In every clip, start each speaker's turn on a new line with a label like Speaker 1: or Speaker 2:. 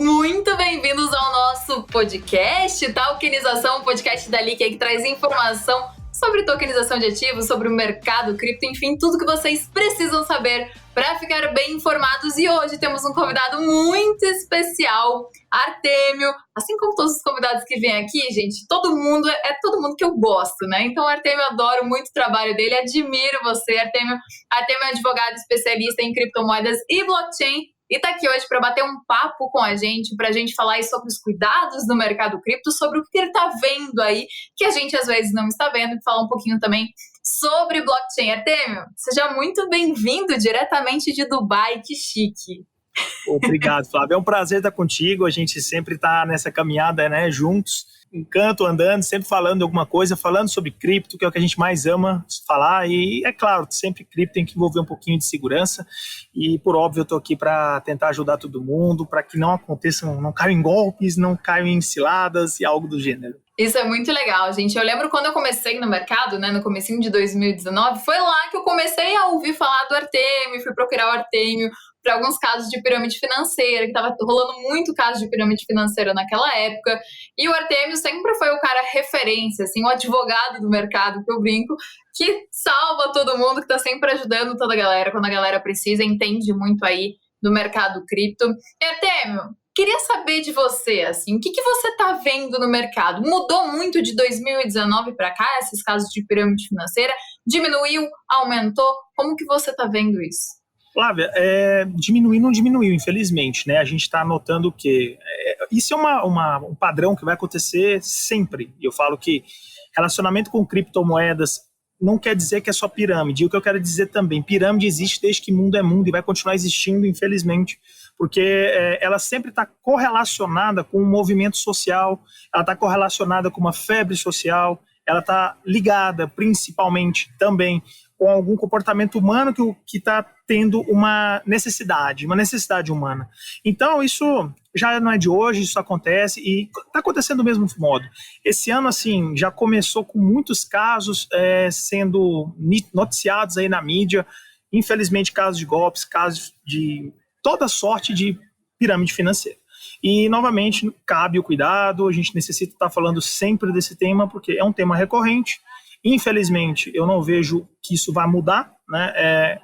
Speaker 1: Muito bem-vindos ao nosso podcast, Tokenização, o podcast da Lick, que traz informação sobre tokenização de ativos, sobre o mercado cripto, enfim, tudo que vocês precisam saber para ficar bem informados. E hoje temos um convidado muito especial, Artêmio. Assim como todos os convidados que vêm aqui, gente, todo mundo que eu gosto, né? Então, Artêmio, eu adoro muito o trabalho dele, admiro você, Artêmio. Artêmio é advogado especialista em criptomoedas e blockchain. E tá aqui hoje para bater um papo com a gente, pra gente falar aí sobre os cuidados do mercado cripto, sobre o que ele tá vendo aí, que a gente às vezes não está vendo, e falar um pouquinho também sobre blockchain. Artêmio, seja muito bem-vindo diretamente de Dubai, que chique.
Speaker 2: Obrigado, Flávio. É um prazer estar contigo, a gente sempre tá nessa caminhada, né, juntos, em canto, andando, sempre falando alguma coisa, falando sobre cripto, que é o que a gente mais ama falar, e é claro, sempre cripto tem que envolver um pouquinho de segurança, e por óbvio eu tô aqui para tentar ajudar todo mundo, para que não aconteçam, não caiam em golpes, não caiam em ciladas e algo do gênero.
Speaker 1: Isso é muito legal, gente. Eu lembro quando eu comecei no mercado, né, no comecinho de 2019, foi lá que eu comecei a ouvir falar do Artêmio, fui procurar o Artêmio para alguns casos de pirâmide financeira, que estava rolando muito caso de pirâmide financeira naquela época, e o Artêmio sempre foi o cara referência, assim, o advogado do mercado, que eu brinco, que salva todo mundo, que está sempre ajudando toda a galera, quando a galera precisa, entende muito aí do mercado cripto. E Artêmio, queria saber de você, assim, o que você está vendo no mercado? Mudou muito de 2019 para cá, esses casos de pirâmide financeira? Diminuiu? Aumentou? Como que você está vendo isso?
Speaker 2: Flávia, não diminuiu, infelizmente, né? A gente está notando que isso é um padrão que vai acontecer sempre. E eu falo que relacionamento com criptomoedas não quer dizer que é só pirâmide. E o que eu quero dizer também, pirâmide existe desde que mundo é mundo e vai continuar existindo, infelizmente, porque ela sempre está correlacionada com um movimento social, ela está correlacionada com uma febre social, ela está ligada principalmente também com algum comportamento humano que está tendo uma necessidade humana. Então, isso já não é de hoje, isso acontece e está acontecendo do mesmo modo. Esse ano, assim, já começou com muitos casos sendo noticiados aí na mídia, infelizmente casos de golpes, casos de toda sorte de pirâmide financeira. E, novamente, cabe o cuidado, a gente necessita estar falando sempre desse tema, porque é um tema recorrente. Infelizmente, eu não vejo que isso vai mudar, né,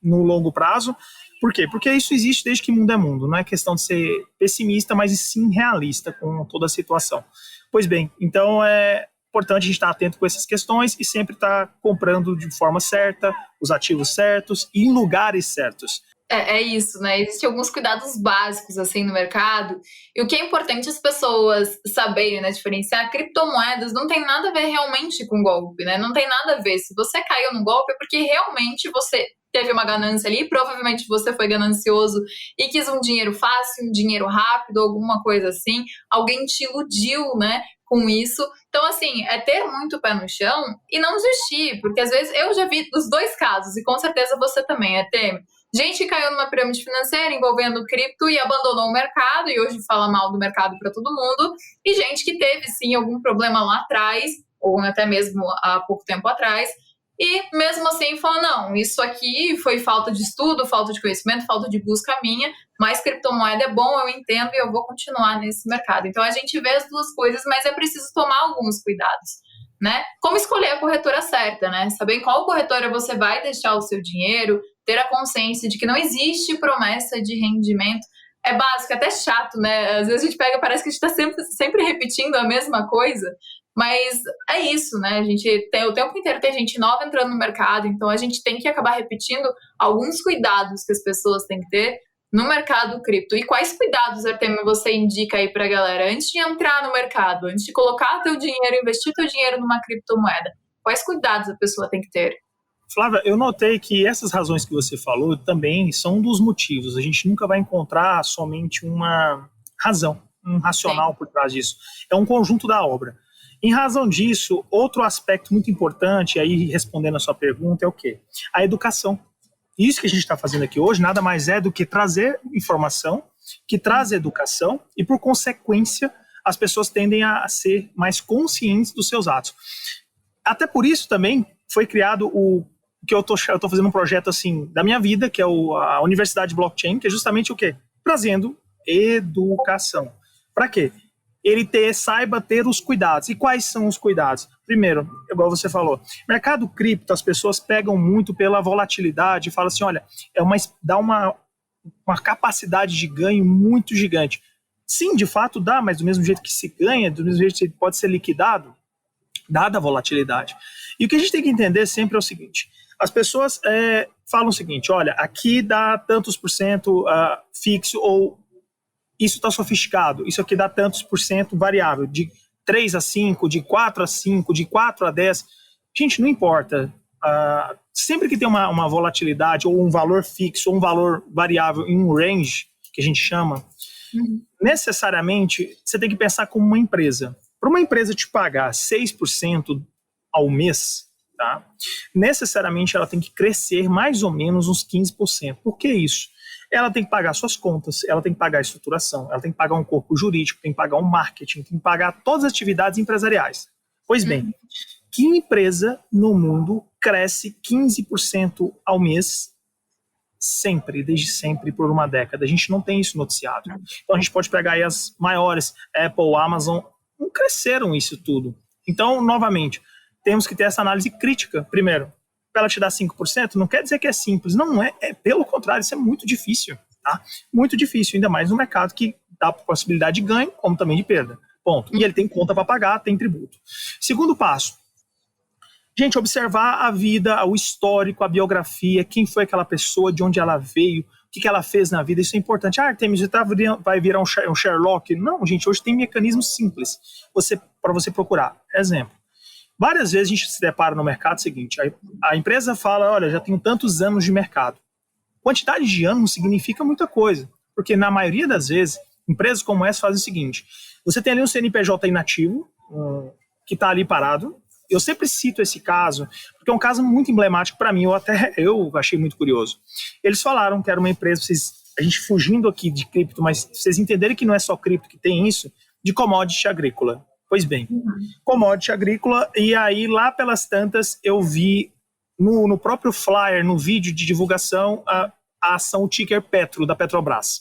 Speaker 2: no longo prazo. Por quê? Porque isso existe desde que mundo é mundo. Não é questão de ser pessimista, mas sim realista com toda a situação. Pois bem, então é importante a gente estar atento com essas questões e sempre estar comprando de forma certa, os ativos certos e em lugares certos.
Speaker 1: É isso, né? Existem alguns cuidados básicos, assim, no mercado. E o que é importante as pessoas saberem, né, diferenciar, criptomoedas não tem nada a ver realmente com golpe, né? Não tem nada a ver. Se você caiu no golpe é porque realmente você teve uma ganância ali, provavelmente você foi ganancioso e quis um dinheiro fácil, um dinheiro rápido, alguma coisa assim. Alguém te iludiu, né, com isso. Então, assim, é ter muito pé no chão e não desistir, porque às vezes eu já vi os dois casos, e com certeza você também, Artêmio. Gente que caiu numa pirâmide financeira envolvendo cripto e abandonou o mercado e hoje fala mal do mercado para todo mundo. E gente que teve, sim, algum problema lá atrás, ou até mesmo há pouco tempo atrás, e mesmo assim fala, não, isso aqui foi falta de estudo, falta de conhecimento, falta de busca minha, mas criptomoeda é bom, eu entendo e eu vou continuar nesse mercado. Então a gente vê as duas coisas, mas é preciso tomar alguns cuidados, né? Como escolher a corretora certa, né? Saber em qual corretora você vai deixar o seu dinheiro, ter a consciência de que não existe promessa de rendimento. É básico, é até chato, né? Às vezes a gente pega, parece que a gente está sempre repetindo a mesma coisa, mas é isso, né? A gente tem o tempo inteiro, tem gente nova entrando no mercado, então a gente tem que acabar repetindo alguns cuidados que as pessoas têm que ter no mercado cripto. E quais cuidados, Artêmio, você indica aí pra galera antes de entrar no mercado, antes de colocar teu dinheiro, investir teu dinheiro numa criptomoeda? Quais cuidados a pessoa tem que ter?
Speaker 2: Flávia, eu notei que essas razões que você falou também são um dos motivos. A gente nunca vai encontrar somente uma razão, um racional por trás disso. É um conjunto da obra. Em razão disso, outro aspecto muito importante, aí respondendo a sua pergunta, é o quê? A educação. Isso que a gente está fazendo aqui hoje nada mais é do que trazer informação, que traz educação e, por consequência, as pessoas tendem a ser mais conscientes dos seus atos. Até por isso também foi criado que eu tô fazendo um projeto assim da minha vida, que é a Universidade Blockchain, que é justamente o quê? Trazendo Educação. Para quê? Ele saiba ter os cuidados. E quais são os cuidados? Primeiro, igual você falou, mercado cripto, as pessoas pegam muito pela volatilidade e falam assim, olha, dá uma capacidade de ganho muito gigante. Sim, de fato dá, mas do mesmo jeito que se ganha, do mesmo jeito que pode ser liquidado, dada a volatilidade. E o que a gente tem que entender sempre é o seguinte, as pessoas falam o seguinte, olha, aqui dá tantos por cento fixo, ou isso está sofisticado, isso aqui dá tantos por cento variável, de 3 a 5, de 4 a 5, de 4 a 10. Gente, não importa. Sempre que tem uma volatilidade, ou um valor fixo, ou um valor variável em um range, que a gente chama, necessariamente você tem que pensar como uma empresa. Para uma empresa te pagar 6% ao mês, tá? Necessariamente ela tem que crescer mais ou menos uns 15%. Por que isso? Ela tem que pagar suas contas, ela tem que pagar a estruturação, ela tem que pagar um corpo jurídico, tem que pagar um marketing, tem que pagar todas as atividades empresariais. Pois bem, que empresa no mundo cresce 15% ao mês sempre, desde sempre, por uma década? A gente não tem isso noticiado. Então a gente pode pegar aí as maiores, Apple, Amazon, não cresceram isso tudo. Então, novamente, temos que ter essa análise crítica. Primeiro, para ela te dar 5%, não quer dizer que é simples. Não é, pelo contrário, isso é muito difícil. Tá? Muito difícil, ainda mais no mercado que dá possibilidade de ganho, como também de perda. Ponto. E ele tem conta para pagar, tem tributo. Segundo passo, gente, observar a vida, o histórico, a biografia, quem foi aquela pessoa, de onde ela veio, o que ela fez na vida, isso é importante. Artemis, vai virar um Sherlock? Não, gente, hoje tem mecanismos simples para você procurar. Exemplo. Várias vezes a gente se depara no mercado seguinte, a empresa fala, olha, já tenho tantos anos de mercado. Quantidade de anos não significa muita coisa, porque na maioria das vezes, empresas como essa fazem o seguinte, você tem ali um CNPJ inativo, que está ali parado. Eu sempre cito esse caso, porque é um caso muito emblemático para mim, eu achei muito curioso. Eles falaram que era uma empresa, a gente fugindo aqui de cripto, mas vocês entenderem que não é só cripto que tem isso, de commodity agrícola. Pois bem, commodity agrícola, e aí lá pelas tantas eu vi no próprio flyer, no vídeo de divulgação, a ação, o ticker Petro, da Petrobras.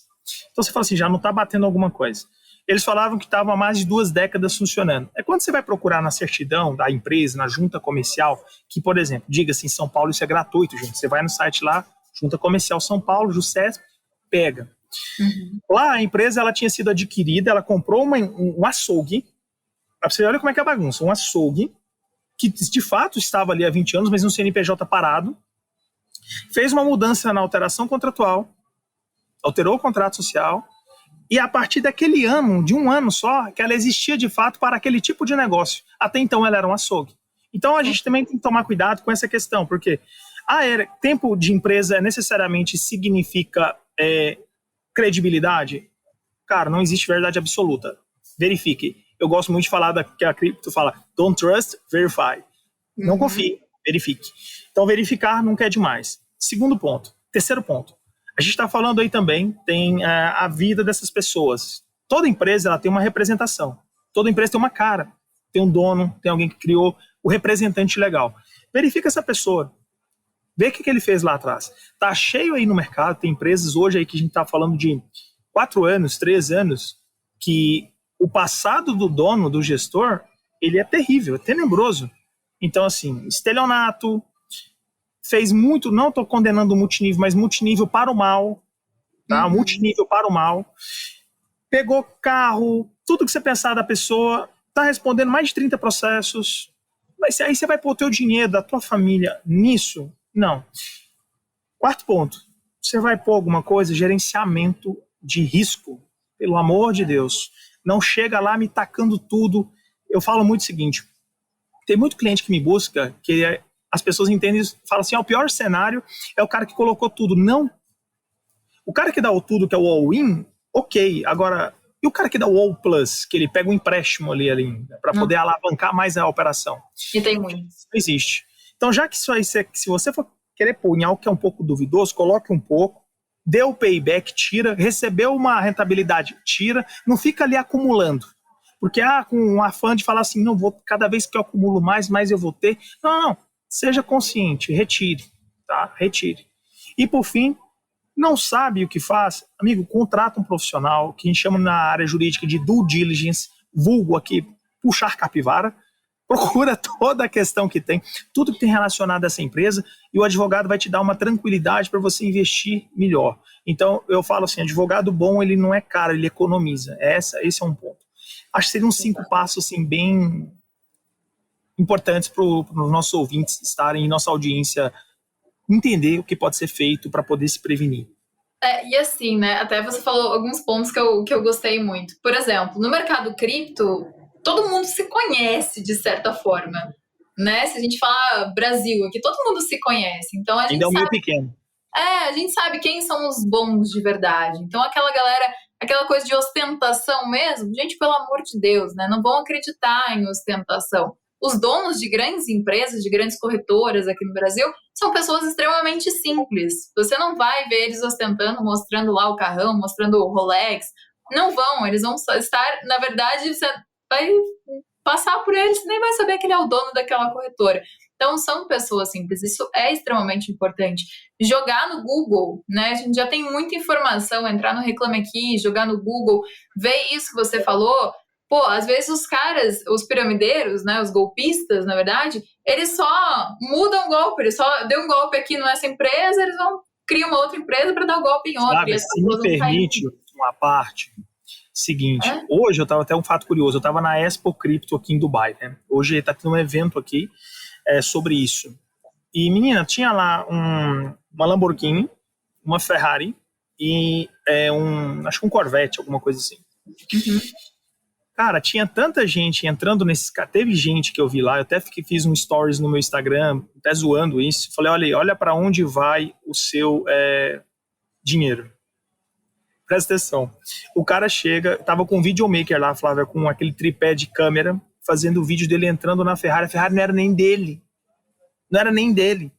Speaker 2: Então você fala assim, já não está batendo alguma coisa. Eles falavam que estava há mais de 2 décadas funcionando. É quando você vai procurar na certidão da empresa, na junta comercial, que, por exemplo, diga-se em São Paulo, isso é gratuito, gente. Você vai no site lá, Junta Comercial São Paulo, JUSESP, pega. Lá a empresa ela tinha sido adquirida, ela comprou um açougue. Você olha como é que é a bagunça. Um açougue, que de fato estava ali há 20 anos, mas no CNPJ parado, fez uma mudança na alteração contratual, alterou o contrato social, e a partir daquele ano, de um ano só, que ela existia de fato para aquele tipo de negócio. Até então ela era um açougue. Então a gente também tem que tomar cuidado com essa questão, porque tempo de empresa necessariamente significa credibilidade? Cara, não existe verdade absoluta. Verifique. Eu gosto muito de falar que a cripto fala, don't trust, verify. Não confie, verifique. Então verificar nunca é demais. Terceiro ponto. A gente está falando aí também, tem a vida dessas pessoas. Toda empresa ela tem uma representação. Toda empresa tem uma cara. Tem um dono, tem alguém que criou, o representante legal. Verifica essa pessoa. Vê o que ele fez lá atrás. Tá cheio aí no mercado, tem empresas hoje aí que a gente está falando de 4 anos, 3 anos, que o passado do dono, do gestor, ele é terrível, é tenebroso. Então, assim, estelionato, fez muito, não estou condenando o multinível, mas multinível para o mal, tá? Multinível para o mal. Pegou carro, tudo que você pensar da pessoa, está respondendo mais de 30 processos. Mas aí você vai pôr o teu dinheiro, da tua família, nisso? Não. Quarto ponto, você vai pôr alguma coisa, gerenciamento de risco. Pelo amor de Deus. Não chega lá me tacando tudo. Eu falo muito o seguinte, tem muito cliente que me busca, que as pessoas entendem isso, falam assim, o pior cenário é o cara que colocou tudo. Não. O cara que dá o tudo, que é o all-in, ok. Agora, e o cara que dá o all-plus, que ele pega um empréstimo ali para poder alavancar mais a operação?
Speaker 1: E tem muito.
Speaker 2: Não existe. Então, já que isso aí, se você for querer pôr em algo que é um pouco duvidoso, coloque um pouco, dê o payback, tira, recebeu uma rentabilidade, tira, não fica ali acumulando. Porque com um afã de falar assim, não vou, cada vez que eu acumulo mais eu vou ter. Não. Seja consciente, retire, tá? Retire. E por fim, Não sabe o que faz? Amigo, contrata um profissional que a gente chama na área jurídica de due diligence, vulgo aqui, puxar capivara, procura toda a questão que tem, tudo que tem relacionado a essa empresa, e o advogado vai te dar uma tranquilidade para você investir melhor. Então, eu falo assim, advogado bom, ele não é caro, ele economiza. Esse é um ponto. Acho que seriam 5 passos assim, bem importantes para os nossos ouvintes estarem em nossa audiência, entender o que pode ser feito para poder se prevenir.
Speaker 1: E assim, né, até você falou alguns pontos que eu gostei muito. Por exemplo, no mercado cripto, todo mundo se conhece de certa forma, né? Se a gente falar Brasil aqui, todo mundo se conhece. Então a gente
Speaker 2: Ainda é um meio
Speaker 1: sabe,
Speaker 2: pequeno.
Speaker 1: a gente sabe quem são os bons de verdade. Então aquela galera, aquela coisa de ostentação mesmo, gente, pelo amor de Deus, né? Não vão acreditar em ostentação. Os donos de grandes empresas, de grandes corretoras aqui no Brasil, são pessoas extremamente simples. Você não vai ver eles ostentando, mostrando lá o carrão, mostrando o Rolex. Não vão, eles vão estar, na verdade, você vai passar por eles, você nem vai saber que ele é o dono daquela corretora. Então, são pessoas simples, isso é extremamente importante. Jogar no Google, né? A gente já tem muita informação, entrar no Reclame Aqui, jogar no Google, ver isso que você falou. Pô, às vezes os caras, os piramideiros, né, os golpistas, na verdade, eles só mudam o golpe, eles só dão um golpe aqui nessa empresa, eles vão criar uma outra empresa para dar o golpe em outra.
Speaker 2: Sabe, se me permite uma parte, seguinte, hoje eu estava até um fato curioso, eu estava na Expo Cripto aqui em Dubai, né? Hoje está tendo um evento aqui sobre isso. E, menina, tinha lá uma Lamborghini, uma Ferrari e acho que um Corvette, alguma coisa assim.
Speaker 1: Uhum.
Speaker 2: Cara, tinha tanta gente entrando nesses carros. Teve gente que eu vi lá, eu até fiz um stories no meu Instagram, até zoando isso. Falei, olha para onde vai o seu dinheiro. Presta atenção. O cara chega, tava com um videomaker lá, Flávia, com aquele tripé de câmera, fazendo o vídeo dele entrando na Ferrari. A Ferrari não era nem dele. Não era nem dele.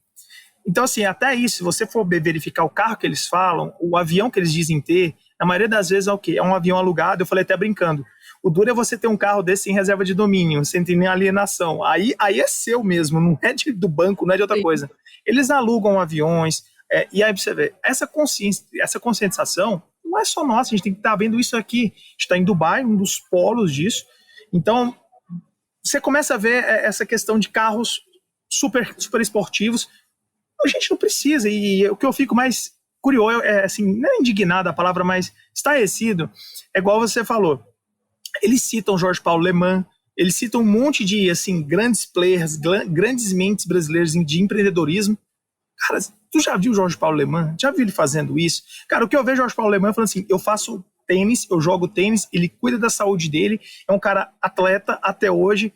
Speaker 2: Então, assim, até isso, se você for verificar o carro que eles falam, o avião que eles dizem ter, na maioria das vezes é o quê? É um avião alugado, eu falei até brincando. O duro é você ter um carro desse em reserva de domínio, sem ter nem alienação. Aí é seu mesmo, não é do banco, não é de outra coisa. Eles alugam aviões, e aí você vê, essa conscientização não é só nossa, a gente tem que estar vendo isso aqui. A gente está em Dubai, um dos polos disso. Então, você começa a ver essa questão de carros super, super esportivos. A gente não precisa, e o que eu fico mais curioso, assim, não é indignado a palavra, mas estarrecido, é igual você falou. Eles citam Jorge Paulo Lemann, eles citam um monte de assim, grandes players, grandes mentes brasileiras de empreendedorismo. Cara, tu já viu Jorge Paulo Lemann? Já viu ele fazendo isso? Cara, o que eu vejo Jorge Paulo Lemann falando assim, eu faço tênis, eu jogo tênis, ele cuida da saúde dele, é um cara atleta até hoje.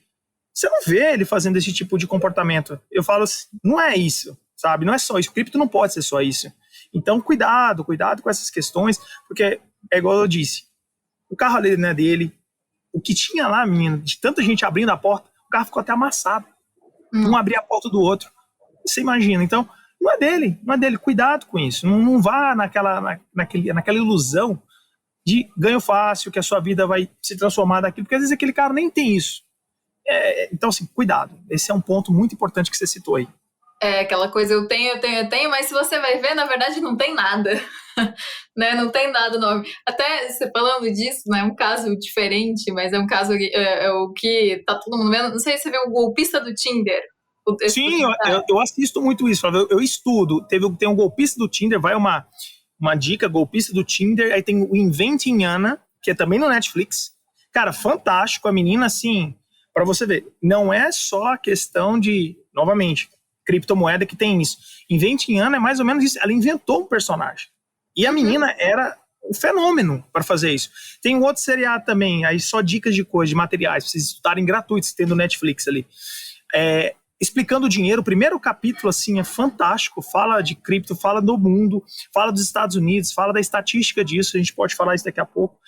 Speaker 2: Você não vê ele fazendo esse tipo de comportamento. Eu falo assim, não é isso, sabe? Não é só isso. O cripto não pode ser só isso. Então, cuidado com essas questões, porque é igual eu disse, o carro ali não é dele. O que tinha lá, menina, de tanta gente abrindo a porta, o carro ficou até amassado. Um abria a porta do outro. Você imagina. Então, não é dele. Cuidado com isso. Não vá naquela ilusão de ganho fácil, que a sua vida vai se transformar daquilo, porque às vezes aquele cara nem tem isso. Então, assim, cuidado. Esse é um ponto muito importante que você citou aí.
Speaker 1: Aquela coisa, eu tenho, mas se você vai ver, na verdade não tem nada, né? Não tem nada no... Até você falando disso, né? É um caso diferente, mas é um caso o que tá todo mundo vendo. Não sei se você viu o golpista do Tinder.
Speaker 2: Sim, eu assisto muito isso. Eu estudo. Tem um golpista do Tinder, vai uma dica, golpista do Tinder, aí tem o Inventing Anna, que é também no Netflix. Cara, fantástico. A menina, assim, pra você ver, não é só a questão de, novamente, criptomoeda que tem isso. Inventing Anna é mais ou menos isso. Ela inventou um personagem. E a menina era um fenômeno para fazer isso. Tem um outro seriado também, aí só dicas de coisas, de materiais, pra vocês estudarem gratuitos, tem no Netflix ali. Explicando o dinheiro, o primeiro capítulo, assim, é fantástico, fala de cripto, fala do mundo, fala dos Estados Unidos, fala da estatística disso, a gente pode falar isso daqui a pouco.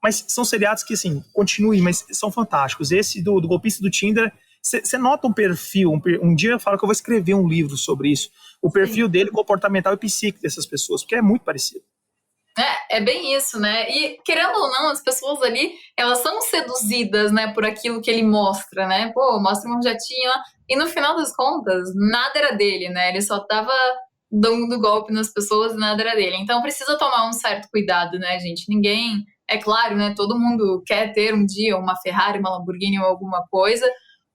Speaker 2: Mas são seriados que, assim, continuem, mas são fantásticos. Esse do golpista do Tinder, você nota um perfil, um dia eu falo que eu vou escrever um livro sobre isso, o perfil dele comportamental e psíquico dessas pessoas, porque é muito parecido.
Speaker 1: É bem isso, né? E, querendo ou não, as pessoas ali, elas são seduzidas, né, por aquilo que ele mostra, né? Pô, mostra um jatinho lá, e no final das contas, nada era dele, né? Ele só tava dando golpe nas pessoas e nada era dele. Então precisa tomar um certo cuidado, né, gente? Ninguém, é claro, né, todo mundo quer ter um dia uma Ferrari, uma Lamborghini ou alguma coisa,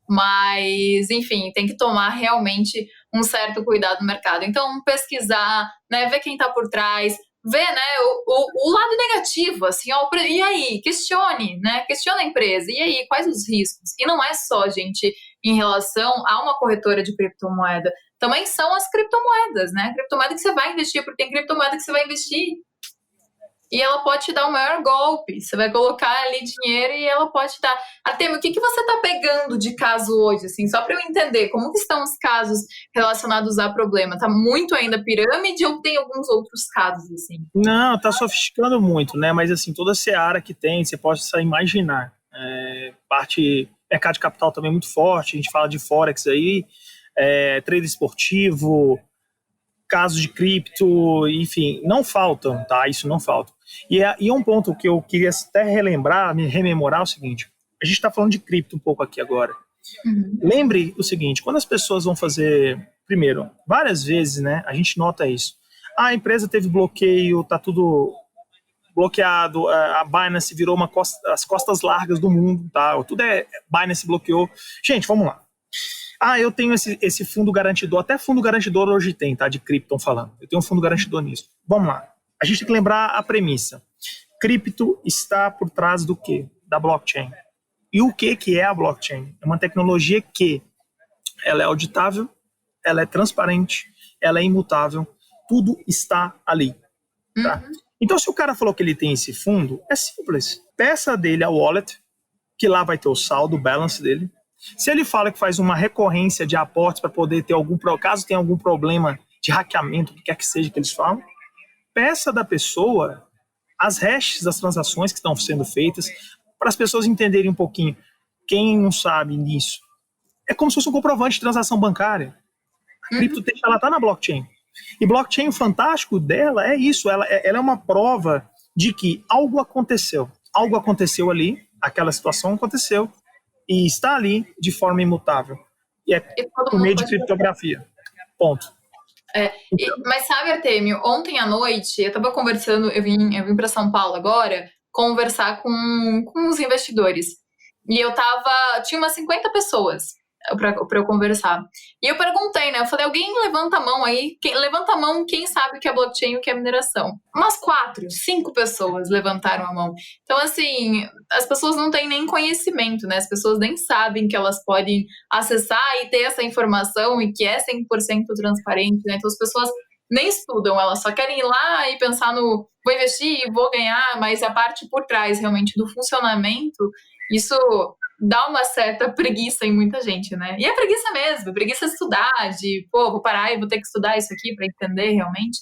Speaker 1: mas, enfim, tem que tomar realmente um certo cuidado no mercado. Então, pesquisar, né, ver quem está por trás, ver, né, o lado negativo, assim, ó, e aí, questione, né, questione a empresa, e aí, quais os riscos? E não é só, gente, em relação a uma corretora de criptomoeda, também são as criptomoedas, né, criptomoeda que você vai investir, porque tem criptomoeda que você vai investir e ela pode te dar o maior golpe. Você vai colocar ali dinheiro e ela pode te dar. Artemio, o que você está pegando de caso hoje, assim, só para eu entender como que estão os casos relacionados a problema? Tá muito ainda pirâmide ou tem alguns outros casos, assim?
Speaker 2: Não, tá sofisticando muito, né? Mas assim, toda a seara que tem, você pode só imaginar. Parte mercado de capital também muito forte, a gente fala de Forex aí, trade esportivo, casos de cripto, enfim, não faltam, tá? Isso não falta. E um ponto que eu queria até relembrar, me rememorar é o seguinte, a gente está falando de cripto um pouco aqui agora. Lembre o seguinte, quando as pessoas vão fazer, primeiro, várias vezes, né, a gente nota isso, a empresa teve bloqueio, tá tudo bloqueado, a Binance virou as costas largas do mundo, tá? Tudo Binance bloqueou. Gente, vamos lá. Eu tenho esse fundo garantidor, até fundo garantidor hoje tem, tá? De cripto, estão falando. Eu tenho um fundo garantidor nisso. Vamos lá. A gente tem que lembrar a premissa. Cripto está por trás do quê? Da blockchain. E o que é a blockchain? É uma tecnologia que ela é auditável, ela é transparente, ela é imutável, tudo está ali. Tá? Então, se o cara falou que ele tem esse fundo, é simples. Peça dele a wallet, que lá vai ter o saldo, o balance dele. Se ele fala que faz uma recorrência de aportes para poder ter caso tenha algum problema de hackeamento, o que quer que seja que eles falam, peça da pessoa as hashes das transações que estão sendo feitas, para as pessoas entenderem um pouquinho. Quem não sabe nisso, é como se fosse um comprovante de transação bancária. A cripto ela está na blockchain. E blockchain, o fantástico dela é isso, ela é uma prova de que algo aconteceu ali, aquela situação aconteceu, e está ali de forma imutável. E é por meio de criptografia. Ponto.
Speaker 1: Mas sabe, Artemio, ontem à noite, eu estava conversando, eu vim para São Paulo agora, conversar com os investidores. E tinha umas 50 pessoas para eu conversar. E eu perguntei, né? Eu falei, alguém levanta a mão aí, levanta a mão quem sabe o que é blockchain e o que é mineração. Umas 4, 5 pessoas levantaram a mão. Então, assim, as pessoas não têm nem conhecimento, né? As pessoas nem sabem que elas podem acessar e ter essa informação e que é 100% transparente, né? Então, as pessoas nem estudam, elas só querem ir lá e pensar no vou investir, vou ganhar, mas a parte por trás, realmente, do funcionamento, isso dá uma certa preguiça em muita gente, né? E é preguiça mesmo, preguiça de estudar, vou parar e vou ter que estudar isso aqui para entender realmente.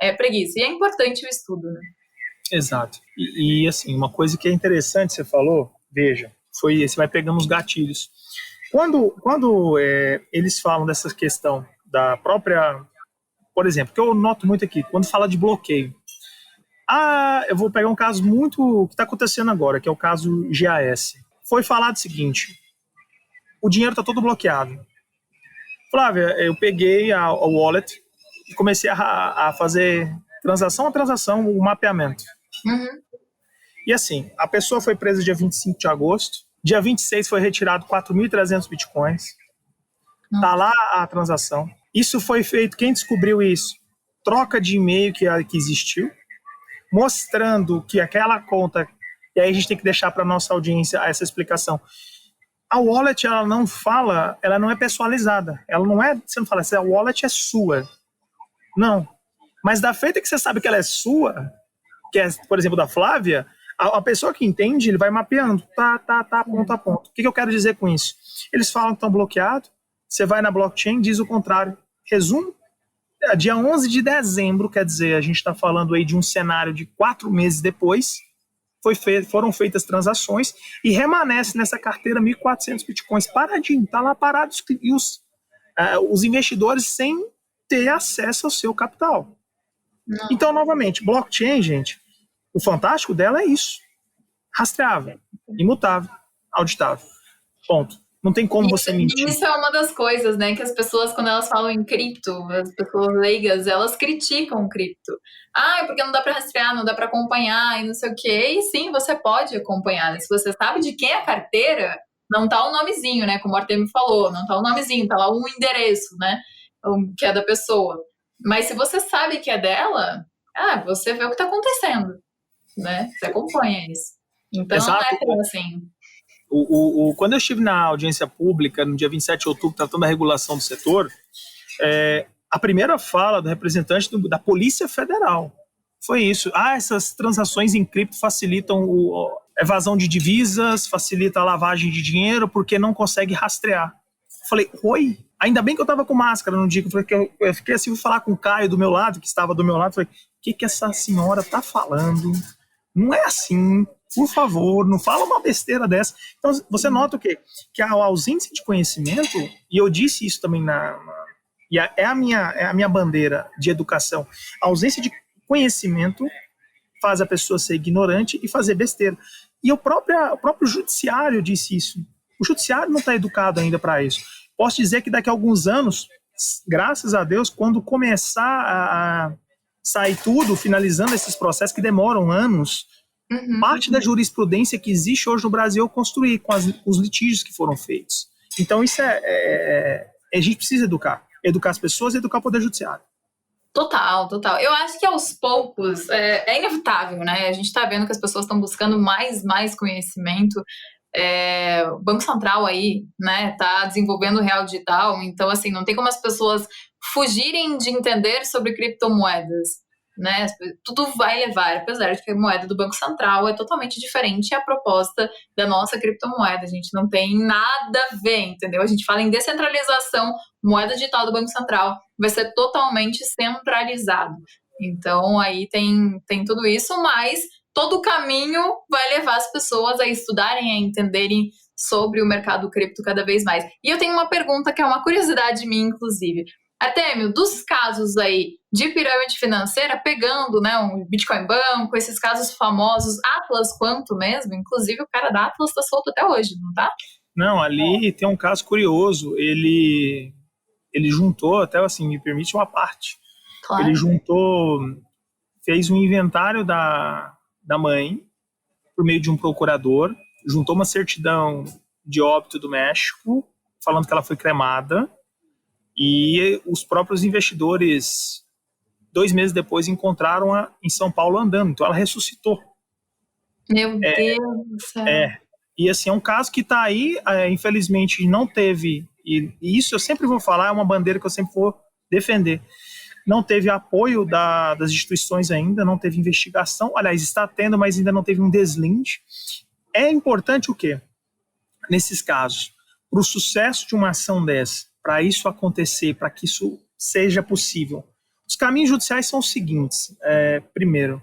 Speaker 1: É preguiça. E é importante o estudo, né?
Speaker 2: Exato. E assim, uma coisa que é interessante, você falou, veja, você vai pegando os gatilhos. Quando eles falam dessa questão da própria, por exemplo, que eu noto muito aqui, quando fala de bloqueio. Eu vou pegar um caso muito que está acontecendo agora, que é o caso GAS. Foi falado o seguinte, o dinheiro está todo bloqueado. Flávia, eu peguei a wallet e comecei a fazer transação a transação, o mapeamento. E assim, a pessoa foi presa dia 25 de agosto, dia 26 foi retirado 4.300 bitcoins, tá lá a transação. Isso foi feito, quem descobriu isso? Troca de e-mail que existiu, mostrando que aquela conta, e aí a gente tem que deixar para nossa audiência essa explicação. A wallet, ela não é personalizada. Ela não é, você não fala assim, a wallet é sua. Não. Mas da feita que você sabe que ela é sua, que é, por exemplo, da Flávia, a pessoa que entende, ele vai mapeando, ponto a ponto. O que eu quero dizer com isso? Eles falam que estão bloqueados, você vai na blockchain, diz o contrário. Resumo, dia 11 de dezembro, quer dizer, a gente está falando aí de um cenário de 4 meses depois, foram feitas transações e remanesce nessa carteira 1.400 bitcoins paradinho, está lá parado, e os investidores sem ter acesso ao seu capital. Não. Então, novamente, blockchain, gente, o fantástico dela é isso, rastreável, imutável, auditável, ponto. Não tem como você mentir.
Speaker 1: Isso é uma das coisas, né, que as pessoas, quando elas falam em cripto, as pessoas leigas, elas criticam o cripto. Porque não dá para rastrear, não dá para acompanhar e não sei o quê. E sim, você pode acompanhar, né? Se você sabe de quem é a carteira, não tá o nomezinho, né, como o Artemio falou, não tá o nomezinho, tá lá um endereço, né, que é da pessoa. Mas se você sabe que é dela, você vê o que tá acontecendo, né? Você acompanha isso. Então
Speaker 2: Exato.
Speaker 1: não é tão assim.
Speaker 2: Quando eu estive na audiência pública, no dia 27 de outubro, tratando da regulação do setor, a primeira fala do representante da Polícia Federal foi isso. Essas transações em cripto facilitam a evasão de divisas, facilita a lavagem de dinheiro, porque não consegue rastrear. Eu falei, oi? Ainda bem que eu estava com máscara no dia, eu fiquei assim, vou falar com o Caio do meu lado, que estava do meu lado, falei, o que essa senhora está falando? Não é assim, por favor, não fala uma besteira dessa. Então, você nota o quê? Que a ausência de conhecimento, e eu disse isso também e é a minha bandeira de educação, a ausência de conhecimento faz a pessoa ser ignorante e fazer besteira. E o próprio judiciário disse isso. O judiciário não está educado ainda para isso. Posso dizer que daqui a alguns anos, graças a Deus, quando começar a sair tudo, finalizando esses processos que demoram anos, parte da jurisprudência que existe hoje no Brasil eu construí com os litígios que foram feitos. Então isso a gente precisa educar as pessoas e educar o Poder Judiciário.
Speaker 1: Total. Eu acho que aos poucos é inevitável, né? A gente está vendo que as pessoas estão buscando mais conhecimento. O Banco Central aí, né, tá desenvolvendo o real digital, então assim, não tem como as pessoas fugirem de entender sobre criptomoedas, né? Tudo vai levar, apesar de que a moeda do Banco Central é totalmente diferente a proposta da nossa criptomoeda, a gente não tem nada a ver, entendeu? A gente fala em descentralização, moeda digital do Banco Central vai ser totalmente centralizado, então aí tem tudo isso, mas todo o caminho vai levar as pessoas a estudarem, a entenderem sobre o mercado cripto cada vez mais. E eu tenho uma pergunta que é uma curiosidade minha, inclusive. Artemio, dos casos aí de pirâmide financeira, pegando, né, um Bitcoin Banco, esses casos famosos, Atlas quanto mesmo, inclusive o cara da Atlas tá solto até hoje, não tá?
Speaker 2: Não, ali tem um caso curioso, ele juntou, até assim, me permite uma parte, claro. Ele fez um inventário da mãe, por meio de um procurador, juntou uma certidão de óbito do México, falando que ela foi cremada, e os próprios investidores, 2 meses depois, encontraram-a em São Paulo andando, então ela ressuscitou.
Speaker 1: Meu Deus do céu.
Speaker 2: E assim, é um caso que está aí, infelizmente não teve, e isso eu sempre vou falar, é uma bandeira que eu sempre vou defender. Não teve apoio das instituições ainda, não teve investigação. Aliás, está tendo, mas ainda não teve um deslinde. É importante o quê? Nesses casos, para o sucesso de uma ação dessa, para isso acontecer, para que isso seja possível, os caminhos judiciais são os seguintes. Primeiro,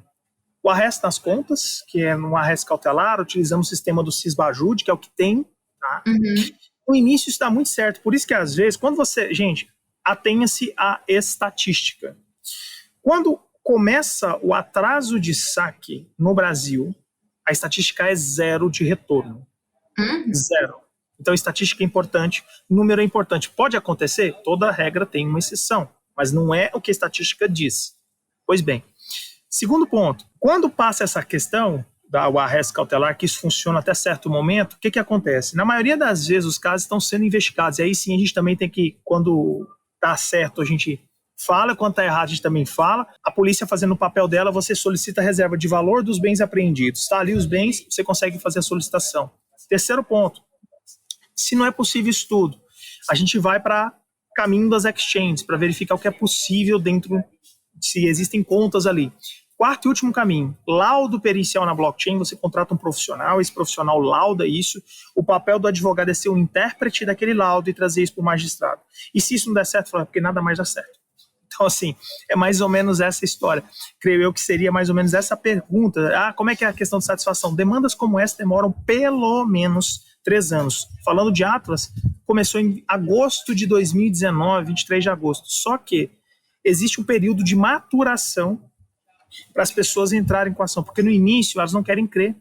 Speaker 2: o arresto das contas, que é um arresto cautelar, utilizamos o sistema do Cisbajude, que é o que tem. Tá? No início isso dá muito certo, por isso que às vezes, quando você... Gente, atenha-se à estatística. Quando começa o atraso de saque no Brasil, a estatística é 0 de retorno. 0. Então, a estatística é importante, número é importante. Pode acontecer? Toda regra tem uma exceção, mas não é o que a estatística diz. Pois bem, segundo ponto, quando passa essa questão do arresto cautelar, que isso funciona até certo momento, o que acontece? Na maioria das vezes, os casos estão sendo investigados, e aí sim a gente também tem que, quando tá certo, a gente fala, quando tá errado, a gente também fala. A polícia fazendo o papel dela, você solicita a reserva de valor dos bens apreendidos. Tá ali os bens, você consegue fazer a solicitação. Terceiro ponto, se não é possível isso tudo, a gente vai para caminho das exchanges, para verificar o que é possível dentro, se existem contas ali. Quarto e último caminho, laudo pericial na blockchain, você contrata um profissional, esse profissional lauda isso, o papel do advogado é ser um intérprete daquele laudo e trazer isso para o magistrado. E se isso não der certo, fala, porque nada mais dá certo. Então, assim, é mais ou menos essa história. Creio eu que seria mais ou menos essa pergunta. Como é que é a questão de satisfação? Demandas como essa demoram pelo menos 3 anos. Falando de Atlas, começou em agosto de 2019, 23 de agosto. Só que existe um período de maturação para as pessoas entrarem com a ação, porque no início elas não querem crer.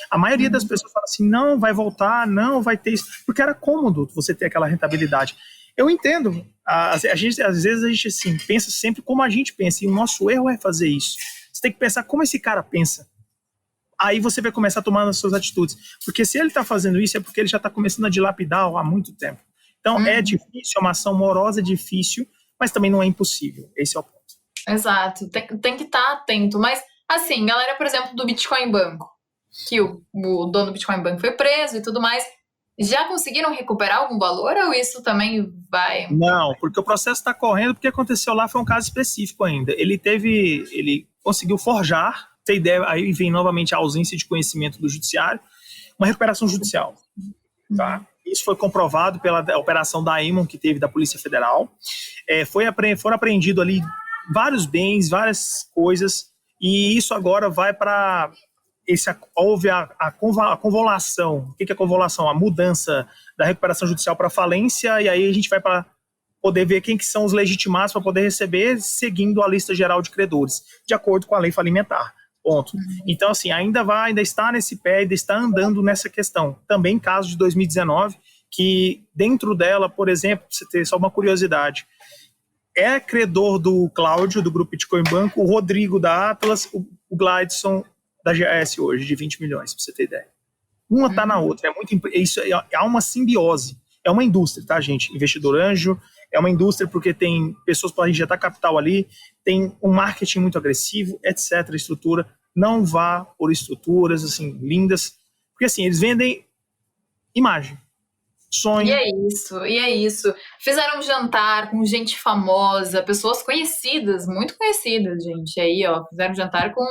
Speaker 2: A maioria das pessoas fala assim, não vai voltar, não vai ter isso, porque era cômodo você ter aquela rentabilidade. Eu entendo, às vezes a gente assim, pensa sempre como a gente pensa, e o nosso erro é fazer isso. Você tem que pensar como esse cara pensa. Aí você vai começar a tomar as suas atitudes. Porque se ele está fazendo isso, é porque ele já está começando a dilapidar há muito tempo. Então é difícil, é uma ação morosa, difícil, mas também não é impossível. Esse é o ponto.
Speaker 1: Exato, tem que estar atento. Mas, assim, galera, por exemplo, do Bitcoin Banco, que o dono do Bitcoin Banco foi preso e tudo mais, já conseguiram recuperar algum valor ou isso também vai...
Speaker 2: Não, porque o processo está correndo, porque aconteceu lá foi um caso específico ainda. Ele conseguiu forjar, tem ideia, aí vem novamente a ausência de conhecimento do judiciário, uma recuperação judicial. Tá? Isso foi comprovado pela operação da Aemon que teve da Polícia Federal. Foram apreendidos ali vários bens, várias coisas, e isso agora vai para... houve a convolução. O que é a convolução? A mudança da recuperação judicial para falência, e aí a gente vai para poder ver quem que são os legitimados para poder receber, seguindo a lista geral de credores, de acordo com a lei falimentar. Ponto. Então, assim, ainda está nesse pé, ainda está andando nessa questão. Também caso de 2019, que dentro dela, por exemplo, pra você ter só uma curiosidade, é credor do Cláudio, do Grupo Bitcoin Banco, o Rodrigo da Atlas, o Gladson da GS hoje, de 20 milhões, para você ter ideia. Uma está na outra, há uma simbiose. É uma indústria, tá, gente? Investidor anjo, é uma indústria porque tem pessoas para injetar capital ali, tem um marketing muito agressivo, etc. Estrutura. Não vá por estruturas, assim, lindas, porque, assim, eles vendem imagem, sonho.
Speaker 1: E é isso. Fizeram um jantar com gente famosa, pessoas conhecidas, muito conhecidas, gente. Aí, ó, fizeram um jantar com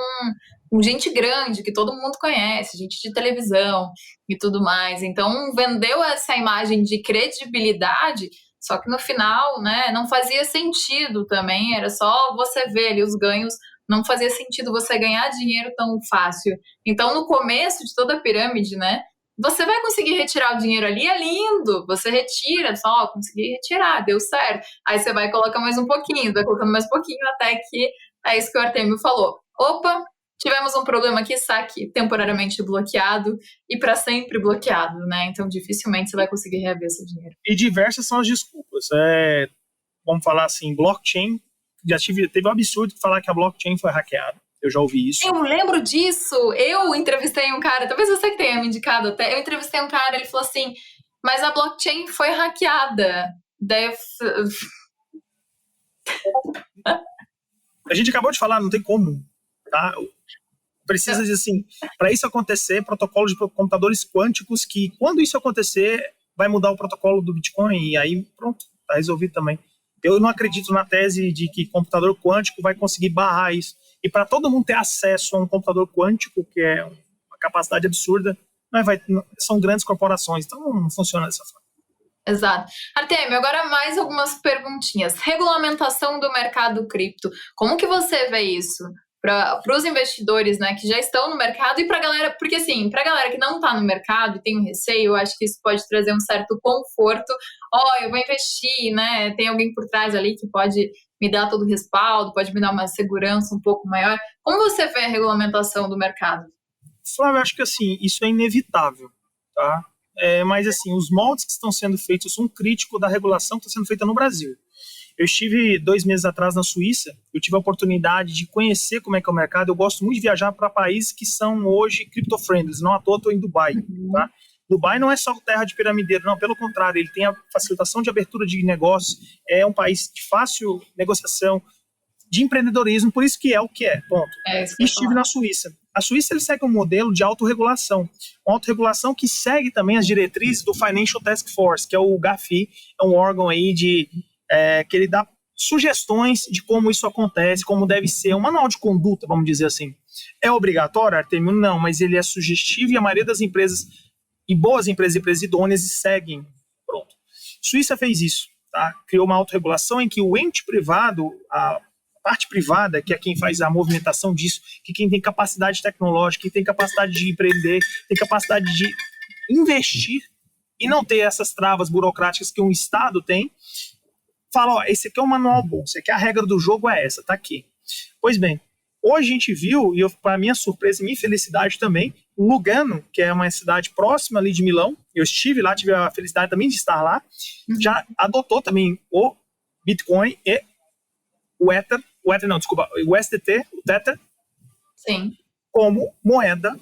Speaker 1: gente grande, que todo mundo conhece, gente de televisão e tudo mais. Então, vendeu essa imagem de credibilidade, só que no final, né, não fazia sentido também, era só você ver ali os ganhos, não fazia sentido você ganhar dinheiro tão fácil. Então, no começo de toda a pirâmide, né, você vai conseguir retirar o dinheiro ali, é lindo, você retira, só consegui retirar, deu certo. Aí você vai colocar mais um pouquinho, vai colocando mais um pouquinho, até que é isso que o Artemio falou. Opa, tivemos um problema aqui, saque temporariamente bloqueado e para sempre bloqueado, né? Então dificilmente você vai conseguir reaver esse dinheiro.
Speaker 2: E diversas são as desculpas. Vamos falar assim, blockchain, teve um absurdo de falar que a blockchain foi hackeada. Eu já ouvi isso.
Speaker 1: Eu lembro disso. Eu entrevistei um cara, talvez você que tenha me indicado até, eu entrevistei um cara, ele falou assim, mas a blockchain foi hackeada. Daí
Speaker 2: A gente acabou de falar, não tem como, tá? Precisa de, assim, para isso acontecer, protocolos de computadores quânticos que, quando isso acontecer, vai mudar o protocolo do Bitcoin e aí, pronto, tá resolvido também. Eu não acredito na tese de que computador quântico vai conseguir barrar isso. E para todo mundo ter acesso a um computador quântico, que é uma capacidade absurda, são grandes corporações, então não funciona dessa forma.
Speaker 1: Exato. Artemio, agora mais algumas perguntinhas. Regulamentação do mercado cripto. Como que você vê isso? Para os investidores, né, que já estão no mercado e para a galera, porque assim, para a galera que não está no mercado e tem um receio, eu acho que isso pode trazer um certo conforto. Eu vou investir, né, tem alguém por trás ali que pode me dar todo o respaldo, pode me dar uma segurança um pouco maior. Como você vê a regulamentação do mercado?
Speaker 2: Flávio, eu acho que assim, isso é inevitável, tá? Mas assim, os moldes que estão sendo feitos, eu sou um crítico da regulação que está sendo feita no Brasil. Eu estive 2 meses atrás na Suíça, eu tive a oportunidade de conhecer como é que é o mercado. Eu gosto muito de viajar para países que são hoje crypto-friendly, não à toa estou em Dubai. Tá? Dubai não é só terra de piramideiro, não, pelo contrário, ele tem a facilitação de abertura de negócios, é um país de fácil negociação, de empreendedorismo, por isso que é o que é, ponto. E estive na Suíça. A Suíça ele segue um modelo de autorregulação, uma autorregulação que segue também as diretrizes do Financial Task Force, que é o GAFI, é um órgão aí que ele dá sugestões de como isso acontece, como deve ser, um manual de conduta, vamos dizer assim. É obrigatório, Artemio? Não, mas ele é sugestivo e a maioria das empresas, e boas empresas idôneas, seguem. Pronto. Suíça fez isso, tá? Criou uma autorregulação em que o ente privado, a parte privada, que é quem faz a movimentação disso, que quem tem capacidade tecnológica, quem tem capacidade de empreender, tem capacidade de investir e não ter essas travas burocráticas que um Estado tem, fala, esse aqui é um manual bom, esse aqui a regra do jogo é essa, tá aqui. Pois bem, hoje a gente viu, e para minha surpresa e minha felicidade também, Lugano, que é uma cidade próxima ali de Milão, eu estive lá, tive a felicidade também de estar lá, já adotou também o Bitcoin e o Ether, o SDT, o Tether,
Speaker 1: Sim.
Speaker 2: como moeda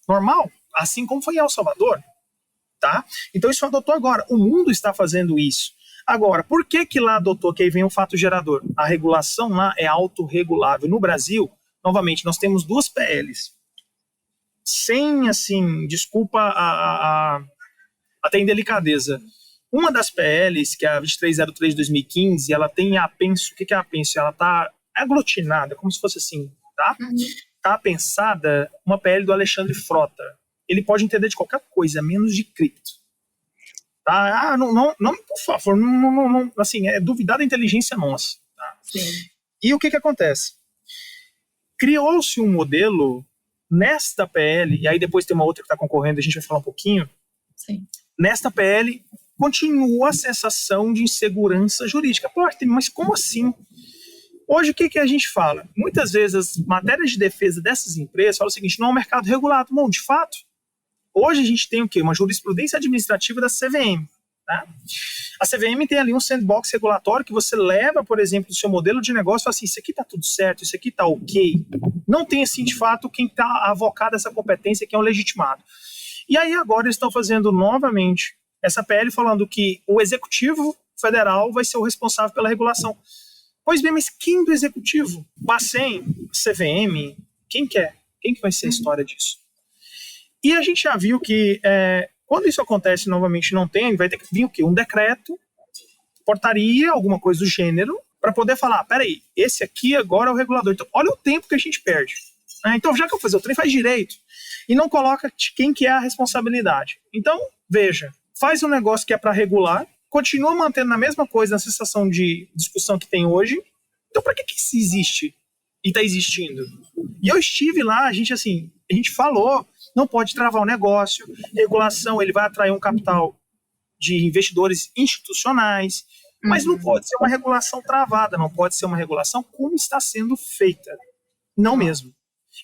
Speaker 2: normal, assim como foi em El Salvador, tá? Então isso adotou agora, o mundo está fazendo isso. Agora, por que lá adotou, que aí vem o fato gerador? A regulação lá é autorregulável. No Brasil, novamente, nós temos 2 PLs, sem, assim, desculpa até indelicadeza. Uma das PLs, que é a 2303 de 2015, ela tem a penso, o que é a penso? Ela tá aglutinada, como se fosse assim, tá? Tá pensada uma PL do Alexandre Frota. Ele pode entender de qualquer coisa, menos de cripto. Tá? Não, por favor, não, assim, é duvidar da inteligência nossa. Tá?
Speaker 1: Sim.
Speaker 2: E o que acontece? Criou-se um modelo nesta PL, e aí depois tem uma outra que está concorrendo, a gente vai falar um pouquinho.
Speaker 1: Sim.
Speaker 2: Nesta PL, continua a sensação de insegurança jurídica. Pô, mas como assim? Hoje, o que a gente fala? Muitas vezes, as matérias de defesa dessas empresas falam o seguinte, não é um mercado regulado. Bom, de fato, hoje a gente tem o quê? Uma jurisprudência administrativa da CVM. Tá? A CVM tem ali um sandbox regulatório que você leva, por exemplo, o seu modelo de negócio e fala assim, isso aqui está tudo certo, isso aqui está ok. Não tem, assim, de fato, quem está avocado a essa competência, que é um legitimado. E aí agora eles estão fazendo novamente essa PL falando que o Executivo Federal vai ser o responsável pela regulação. Pois bem, mas quem do Executivo? Bacen, CVM, quem quer? Quem que vai ser a história disso? E a gente já viu que quando isso acontece novamente não tem, vai ter que vir o quê? Um decreto, portaria, alguma coisa do gênero, para poder falar, peraí, esse aqui agora é o regulador. Então, olha o tempo que a gente perde. Então, já que eu vou fazer o trem, faz direito. E não coloca quem que é a responsabilidade. Então, veja, faz um negócio que é para regular, continua mantendo na mesma coisa, na sensação de discussão que tem hoje. Então, para que isso existe? E está existindo? E eu estive lá, a gente falou, não pode travar o negócio, regulação, ele vai atrair um capital de investidores institucionais, mas não pode ser uma regulação travada, não pode ser uma regulação como está sendo feita. Não mesmo.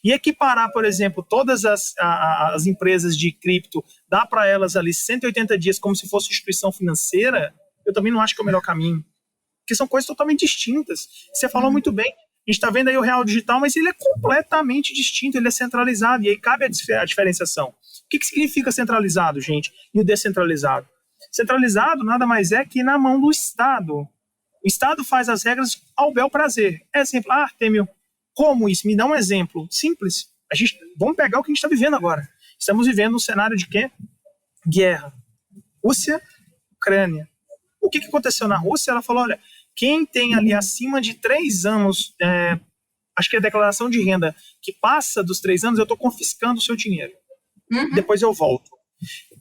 Speaker 2: E equiparar, por exemplo, todas as empresas de cripto, dá para elas ali 180 dias como se fosse instituição financeira, eu também não acho que é o melhor caminho. Porque são coisas totalmente distintas. Você falou muito bem, a gente está vendo aí o real digital, mas ele é completamente distinto, ele é centralizado, e aí cabe a diferenciação. O que significa centralizado, gente, e o descentralizado? Centralizado nada mais é que na mão do Estado. O Estado faz as regras ao bel prazer. Exemplo, Artemio, como isso? Me dá um exemplo simples. Vamos pegar o que a gente está vivendo agora. Estamos vivendo um cenário de quê? Guerra. Rússia, Ucrânia. O que aconteceu na Rússia? Ela falou, olha, quem tem ali acima de 3 anos, acho que é a declaração de renda, que passa dos 3 anos, eu estou confiscando o seu dinheiro. Depois eu volto.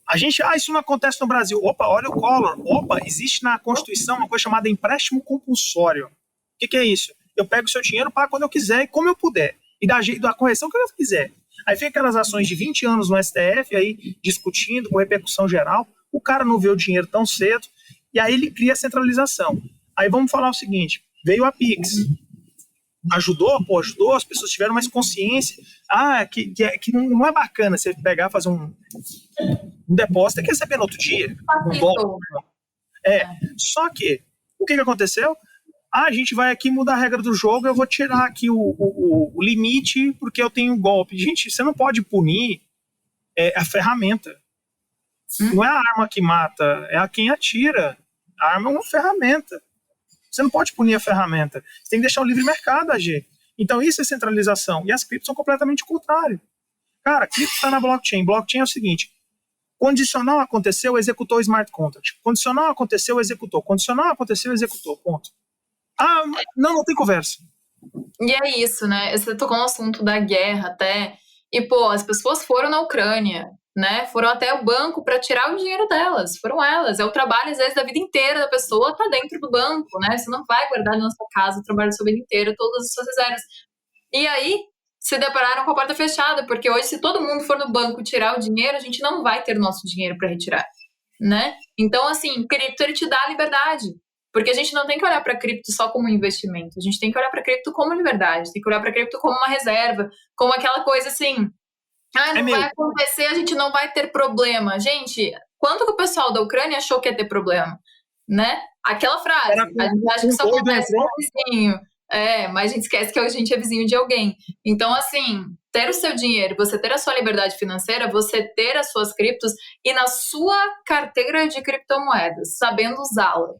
Speaker 2: A gente, isso não acontece no Brasil. Opa, olha o Collor. Opa, existe na Constituição uma coisa chamada empréstimo compulsório. O que é isso? Eu pego o seu dinheiro, pago quando eu quiser e como eu puder. E da correção que eu quiser. Aí fica aquelas ações de 20 anos no STF, aí discutindo com repercussão geral. O cara não vê o dinheiro tão cedo. E aí ele cria a centralização. Aí vamos falar o seguinte, veio a Pix. Ajudou, as pessoas tiveram mais consciência. Que não é bacana você pegar, fazer um depósito e receber no outro dia. Um golpe. Só que, o que aconteceu? A gente vai aqui mudar a regra do jogo, eu vou tirar aqui o limite porque eu tenho golpe. Gente, você não pode punir a ferramenta. Não é a arma que mata, é a quem atira. A arma é uma ferramenta. Você não pode punir a ferramenta. Você tem que deixar o livre mercado agir. Então isso é centralização. E as criptos são completamente o contrário. Cara, cripto está na blockchain. Blockchain é o seguinte, condicional aconteceu, executou o smart contract. Condicional aconteceu, executou. Condicional aconteceu, executou. Ponto. Não tem conversa.
Speaker 1: E é isso, né? Você tocou no assunto da guerra até. E, as pessoas foram na Ucrânia, né? Foram até o banco para tirar o dinheiro delas. Foram elas. É o trabalho, às vezes, da vida inteira da pessoa tá dentro do banco, né? Você não vai guardar na sua casa o trabalho da sua vida inteira, todas as suas reservas. E aí, se depararam com a porta fechada, porque hoje, se todo mundo for no banco tirar o dinheiro, a gente não vai ter nosso dinheiro para retirar, né? Então, assim, cripto, ele te dá a liberdade. Porque a gente não tem que olhar para cripto só como um investimento. A gente tem que olhar para cripto como liberdade. Tem que olhar para cripto como uma reserva. Como aquela coisa assim... Não vai acontecer, a gente não vai ter problema. Gente, quando que o pessoal da Ucrânia achou que ia ter problema? Né? Aquela frase, a gente acha que isso acontece com o vizinho. Mas a gente esquece que a gente é vizinho de alguém. Então, assim, ter o seu dinheiro, você ter a sua liberdade financeira, você ter as suas criptos e na sua carteira de criptomoedas, sabendo usá-la.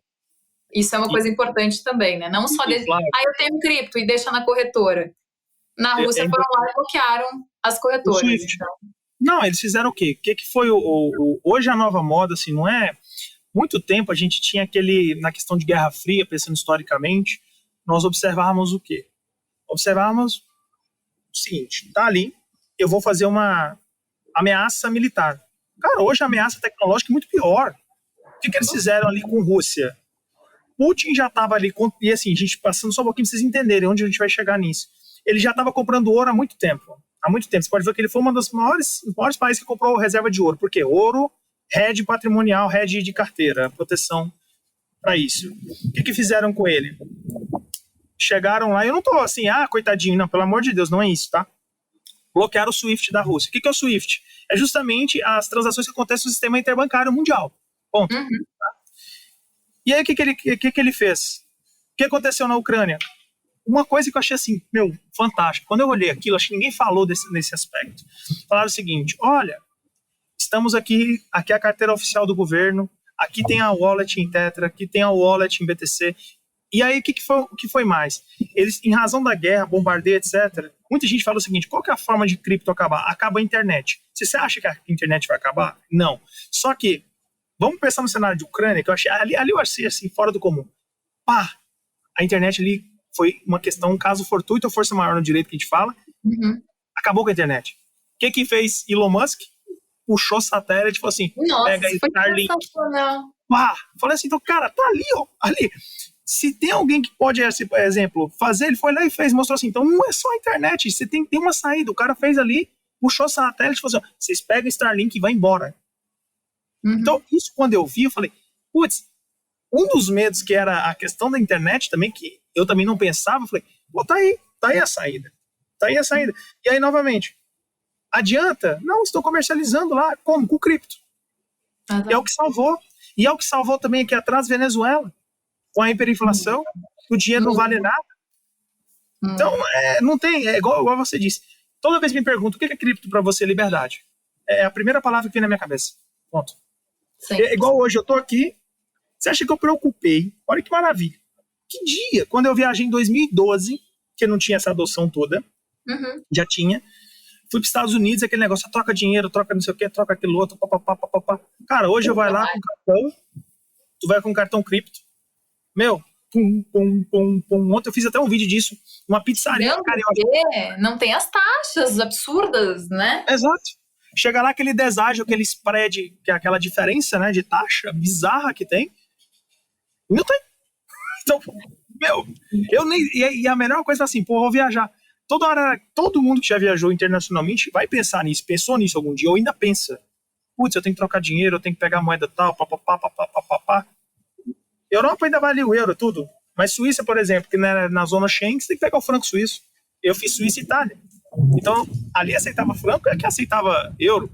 Speaker 1: Isso é uma coisa importante também, né? Não só eu tenho cripto e deixa na corretora. Na Rússia foram lá e bloquearam as corretoras. Então.
Speaker 2: Não, eles fizeram o quê? O que foi hoje a nova moda, assim, não é... Muito tempo a gente tinha na questão de Guerra Fria, pensando historicamente, nós observávamos o quê? Observávamos o seguinte, tá ali, eu vou fazer uma ameaça militar. Cara, hoje a ameaça tecnológica é muito pior. O que eles fizeram ali com a Rússia? Putin já estava ali, e assim, a gente passando só um pouquinho pra vocês entenderem onde a gente vai chegar nisso. Ele já estava comprando ouro há muito tempo. Você pode ver que ele foi um dos maiores países que comprou reserva de ouro. Por quê? Ouro, hedge patrimonial, hedge de carteira, proteção para isso. O que fizeram com ele? Chegaram lá, eu não tô assim, coitadinho, não, pelo amor de Deus, não é isso, tá? Bloquearam o SWIFT da Rússia. O que é o SWIFT? É justamente as transações que acontecem no sistema interbancário mundial. Ponto. Tá? E aí, o que ele fez? O que aconteceu na Ucrânia? Uma coisa que eu achei assim, fantástico. Quando eu olhei aquilo, acho que ninguém falou nesse aspecto. Falaram o seguinte, olha, estamos aqui é a carteira oficial do governo, aqui tem a wallet em Tetra, aqui tem a wallet em BTC. E aí, o que foi mais? Eles, em razão da guerra, bombardeio, etc., muita gente fala o seguinte, qual que é a forma de cripto acabar? Acaba a internet. Você acha que a internet vai acabar? Não. Só que, vamos pensar no cenário de Ucrânia, que eu achei, ali eu achei assim, fora do comum. A internet ali foi uma questão, um caso fortuito ou força maior no direito que a gente fala, acabou com a internet. O que fez Elon Musk? Puxou satélite e falou assim, pega Starlink. Falei assim, então, cara, tá ali, ó, ali. Se tem alguém que pode, por exemplo, fazer, ele foi lá e fez, mostrou assim, então não é só a internet, você tem uma saída, o cara fez ali, puxou satélite e falou assim, vocês pegam Starlink e vai embora. Então, isso quando eu vi, eu falei, putz, um dos medos que era a questão da internet também, que eu também não pensava, eu falei, tá aí a saída. E aí, novamente, adianta? Não, estou comercializando lá, como? Com cripto. É o que salvou. E é o que salvou também aqui atrás Venezuela, com a hiperinflação, o dinheiro não vale nada. Então, não tem, é igual você disse. Toda vez me perguntam, o que é cripto para você? Liberdade. É a primeira palavra que vem na minha cabeça. Ponto. Igual hoje, eu tô aqui, você acha que eu preocupei? Olha que maravilha. Que dia, quando eu viajei em 2012, que não tinha essa adoção toda, já tinha, fui para os Estados Unidos, aquele negócio, troca dinheiro, troca não sei o que, troca aquilo outro, papapá. Cara, hoje eu vou lá com cartão, tu vai com cartão cripto, ontem eu fiz até um vídeo disso, uma pizzaria.
Speaker 1: Não tem as taxas absurdas, né?
Speaker 2: Exato. Chega lá aquele deságio, aquele spread, que é aquela diferença, né, de taxa bizarra que tem, não tem. Então, e a melhor coisa é assim, vou viajar. Toda hora, todo mundo que já viajou internacionalmente vai pensar nisso, pensou nisso algum dia, ou ainda pensa, putz, eu tenho que trocar dinheiro, eu tenho que pegar moeda tal, papapá. Europa ainda vale o euro, tudo. Mas Suíça, por exemplo, que na zona Schengen, você tem que pegar o franco suíço. Eu fiz Suíça e Itália. Então, ali aceitava franco, aqui aceitava euro.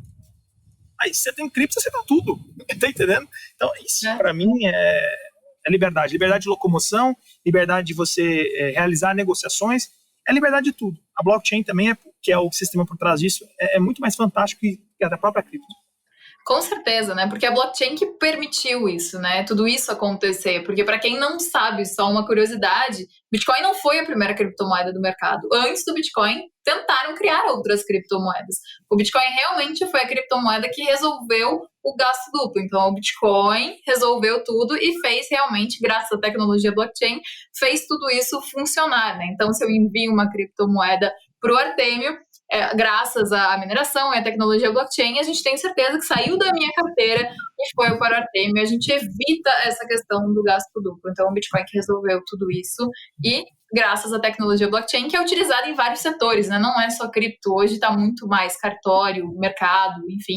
Speaker 2: Aí você tem cripto, você aceita tudo. Tá entendendo? Então, isso pra mim é liberdade. Liberdade de locomoção, liberdade de você realizar negociações, é liberdade de tudo. A blockchain também, que é o sistema por trás disso, é muito mais fantástico que a da própria cripto.
Speaker 1: Com certeza, né? Porque a blockchain que permitiu isso, né? Tudo isso acontecer. Porque para quem não sabe, só uma curiosidade, Bitcoin não foi a primeira criptomoeda do mercado. Antes do Bitcoin, tentaram criar outras criptomoedas. O Bitcoin realmente foi a criptomoeda que resolveu o gasto duplo. Então, o Bitcoin resolveu tudo e fez realmente, graças à tecnologia blockchain, fez tudo isso funcionar, né? Então, se eu envio uma criptomoeda para o Artemio, graças à mineração e à tecnologia blockchain, a gente tem certeza que saiu da minha carteira e foi para o Artemio. A gente evita essa questão do gasto duplo. Então, o Bitcoin que resolveu tudo isso e graças à tecnologia blockchain, que é utilizada em vários setores, né? Não é só cripto, hoje está muito mais cartório, mercado, enfim,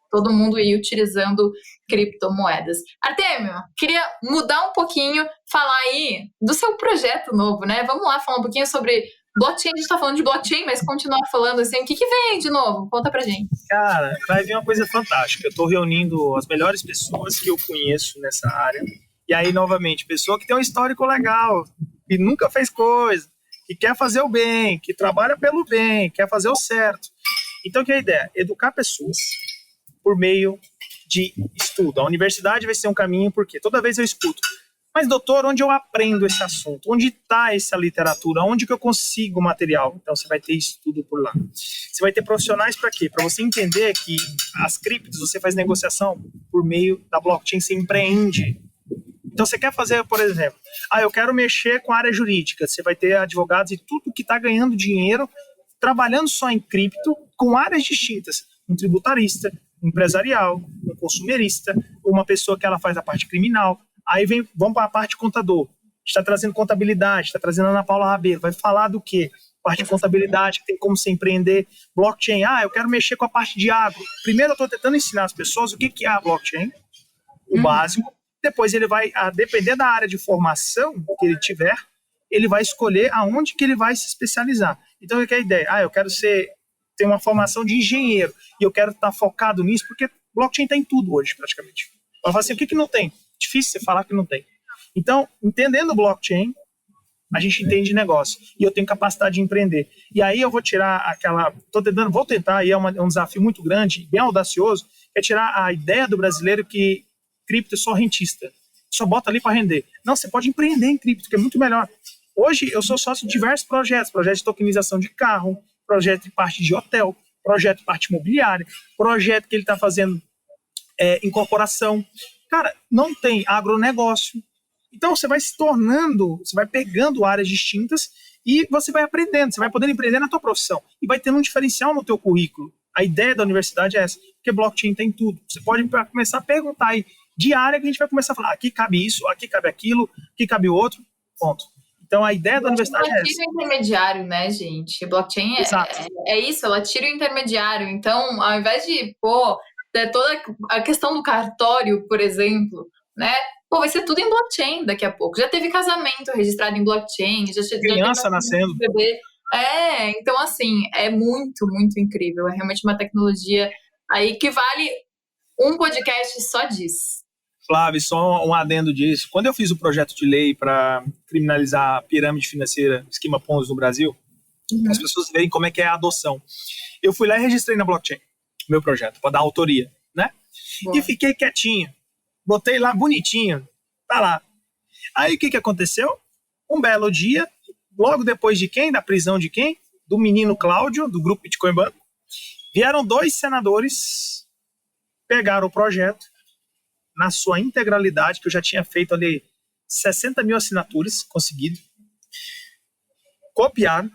Speaker 1: todo mundo aí utilizando criptomoedas. Artemio, queria mudar um pouquinho, falar aí do seu projeto novo, né? Vamos lá falar um pouquinho sobre Blockchain, a gente tá falando de blockchain, mas continuar falando assim, o que vem aí de novo? Conta pra gente.
Speaker 2: Cara, vai vir uma coisa fantástica. Eu estou reunindo as melhores pessoas que eu conheço nessa área. E aí, novamente, pessoa que tem um histórico legal, que nunca fez coisa, que quer fazer o bem, que trabalha pelo bem, quer fazer o certo. Então, que é a ideia? Educar pessoas por meio de estudo. A universidade vai ser um caminho, porque toda vez eu escuto, mas doutor, onde eu aprendo esse assunto? Onde está essa literatura? Onde que eu consigo material? Então você vai ter estudo por lá. Você vai ter profissionais para quê? Para você entender que as criptos, você faz negociação por meio da blockchain, você empreende. Então você quer fazer, por exemplo, eu quero mexer com a área jurídica. Você vai ter advogados e tudo que está ganhando dinheiro trabalhando só em cripto com áreas distintas. Um tributarista, um empresarial, um consumerista, uma pessoa que ela faz a parte criminal. Aí vamos para a parte contador. Está trazendo contabilidade, está trazendo a Ana Paula Rabeiro. Vai falar do quê? Parte de contabilidade, que tem como você empreender. Blockchain, eu quero mexer com a parte de agro. Primeiro eu estou tentando ensinar as pessoas o que é a blockchain, o básico. Depois ele vai, a depender da área de formação que ele tiver, ele vai escolher aonde que ele vai se especializar. Então, o que é a ideia? Eu quero ter uma formação de engenheiro e eu quero estar focado nisso, porque blockchain está em tudo hoje, praticamente. Ela fala assim, o que não tem? Difícil você falar que não tem. Então, entendendo o blockchain, a gente entende negócio. E eu tenho capacidade de empreender. E aí eu vou tirar vou tentar, e é um desafio muito grande, bem audacioso, é tirar a ideia do brasileiro que cripto é só rentista. Só bota ali para render. Não, você pode empreender em cripto, que é muito melhor. Hoje eu sou sócio de diversos projetos de tokenização de carro, projeto de parte de hotel, projeto de parte imobiliária, projeto que ele está fazendo incorporação. Cara, não tem agronegócio. Então você vai se tornando, você vai pegando áreas distintas e você vai aprendendo, você vai podendo empreender na tua profissão e vai tendo um diferencial no teu currículo. A ideia da universidade é essa, porque blockchain tem tudo. Você pode começar a perguntar aí, de área que a gente vai começar a falar, aqui cabe isso, aqui cabe aquilo, aqui cabe o outro, ponto. Então a ideia da universidade é essa.
Speaker 1: Ela tira o intermediário, né, gente? Blockchain é isso, ela tira o intermediário. Então, ao invés de, ter toda a questão do cartório, por exemplo, né? Vai ser tudo em blockchain daqui a pouco. Já teve casamento registrado em blockchain,
Speaker 2: criança nascendo.
Speaker 1: Bebê. Então assim, é muito, muito incrível. É realmente uma tecnologia aí que vale um podcast só disso.
Speaker 2: Flávio, só um adendo disso. Quando eu fiz o projeto de lei para criminalizar a pirâmide financeira, esquema Ponzi no Brasil, as pessoas verem como é que é a adoção. Eu fui lá e registrei na blockchain meu projeto, para dar autoria, né? Boa. E fiquei quietinho. Botei lá bonitinho, tá lá. Aí o que aconteceu? Um belo dia, logo depois de quem? Da prisão de quem? Do menino Cláudio, do grupo Bitcoin Banco. Vieram 2 senadores, pegaram o projeto na sua integralidade, que eu já tinha feito ali 60 mil assinaturas, conseguido. Copiaram,